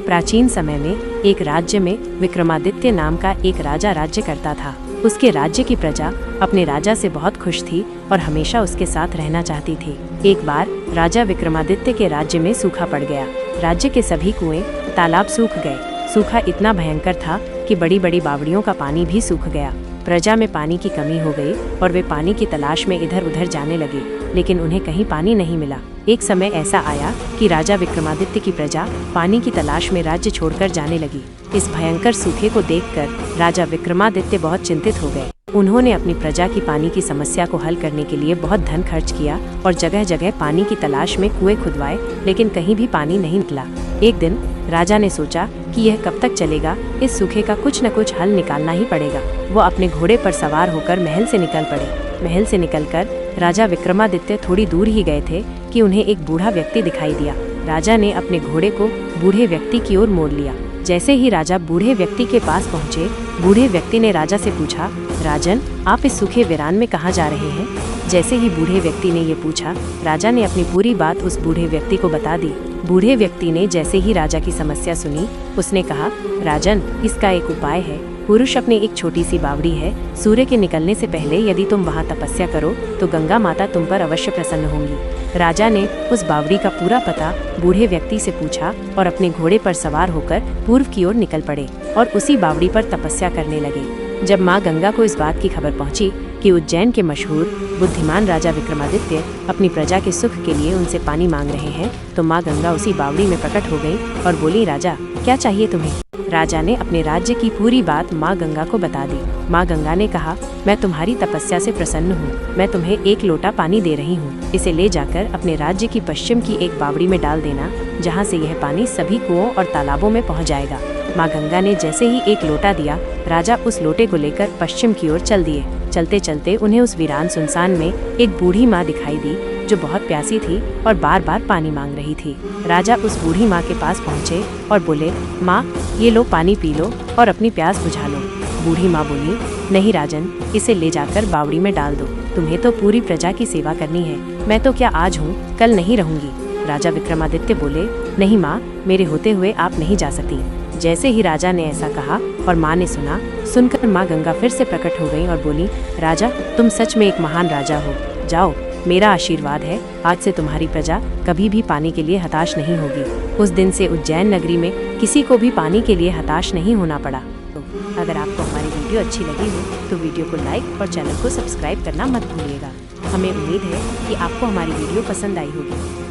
प्राचीन समय में एक राज्य में विक्रमादित्य नाम का एक राजा राज्य करता था। उसके राज्य की प्रजा अपने राजा से बहुत खुश थी और हमेशा उसके साथ रहना चाहती थी। एक बार राजा विक्रमादित्य के राज्य में सूखा पड़ गया। राज्य के सभी कुएं, तालाब सूख गए। सूखा इतना भयंकर था कि बड़ी बड़ी बावड़ियों का पानी भी सूख गया। प्रजा में पानी की कमी हो गई और वे पानी की तलाश में इधर उधर जाने लगे, लेकिन उन्हें कहीं पानी नहीं मिला। एक समय ऐसा आया कि राजा विक्रमादित्य की प्रजा पानी की तलाश में राज्य छोड़कर जाने लगी। इस भयंकर सूखे को देखकर राजा विक्रमादित्य बहुत चिंतित हो गए। उन्होंने अपनी प्रजा की पानी की समस्या को हल करने के लिए बहुत धन खर्च किया और जगह जगह पानी की तलाश में कुएं खुदवाए, लेकिन कहीं भी पानी नहीं निकला। एक दिन राजा ने सोचा कि यह कब तक चलेगा, इस सूखे का कुछ न कुछ हल निकालना ही पड़ेगा। वो अपने घोड़े पर सवार होकर महल से निकल पड़े। महल से निकलकर राजा विक्रमादित्य थोड़ी दूर ही गए थे कि उन्हें एक बूढ़ा व्यक्ति दिखाई दिया। राजा ने अपने घोड़े को बूढ़े व्यक्ति की ओर मोड़ लिया। जैसे ही राजा बूढ़े व्यक्ति के पास पहुंचे, बूढ़े व्यक्ति ने राजा से पूछा, राजन, आप इस सूखे वीरान में कहाँ जा रहे हैं? जैसे ही बूढ़े व्यक्ति ने ये पूछा, राजा ने अपनी पूरी बात उस बूढ़े व्यक्ति को बता दी। बूढ़े व्यक्ति ने जैसे ही राजा की समस्या सुनी, उसने कहा, राजन, इसका एक उपाय है। पुरुष अपनी एक छोटी सी बावड़ी है। सूर्य के निकलने से पहले यदि तुम वहाँ तपस्या करो तो गंगा माता तुम पर अवश्य प्रसन्न होंगी। राजा ने उस बावड़ी का पूरा पता बूढ़े व्यक्ति से पूछा और अपने घोड़े पर सवार होकर पूर्व की ओर निकल पड़े और उसी बावड़ी पर तपस्या करने लगे। जब माँ गंगा को इस बात की खबर पहुंची कि उज्जैन के मशहूर बुद्धिमान राजा विक्रमादित्य अपनी प्रजा के सुख के लिए उनसे पानी मांग रहे हैं, तो माँ गंगा उसी बावड़ी में प्रकट हो गई और बोली, राजा, क्या चाहिए तुम्हें? राजा ने अपने राज्य की पूरी बात माँ गंगा को बता दी। माँ गंगा ने कहा, मैं तुम्हारी तपस्या से प्रसन्न हूँ। मैं तुम्हें एक लोटा पानी दे रही हूँ। इसे ले जाकर अपने राज्य की पश्चिम की एक बावड़ी में डाल देना, जहाँ से यह पानी सभी कुओं और तालाबों में पहुँच जाएगा। माँ गंगा ने जैसे ही एक लोटा दिया, राजा उस लोटे को लेकर पश्चिम की ओर चल दिए। चलते चलते उन्हें उस वीरान सुनसान में एक बूढ़ी माँ दिखाई दी जो बहुत प्यासी थी और बार बार पानी मांग रही थी। राजा उस बूढ़ी माँ के पास पहुँचे और बोले, माँ, ये लो पानी पी लो और अपनी प्यास बुझा लो। बूढ़ी माँ बोली, नहीं राजन, इसे ले जाकर बावड़ी में डाल दो। तुम्हें तो पूरी प्रजा की सेवा करनी है। मैं तो क्या आज हूँ, कल नहीं रहूंगी। राजा विक्रमादित्य बोले, नहीं माँ, मेरे होते हुए आप नहीं जा सकती। जैसे ही राजा ने ऐसा कहा और माँ ने सुनकर माँ गंगा फिर से प्रकट हो गई और बोली, राजा, तुम सच में एक महान राजा हो। जाओ, मेरा आशीर्वाद है, आज से तुम्हारी प्रजा कभी भी पानी के लिए हताश नहीं होगी। उस दिन से उज्जैन नगरी में किसी को भी पानी के लिए हताश नहीं होना पड़ा। तो अगर आपको हमारी वीडियो अच्छी लगी हो तो वीडियो को लाइक और चैनल को सब्सक्राइब करना मत भूलिएगा। हमें उम्मीद है कि आपको हमारी वीडियो पसंद आई होगी।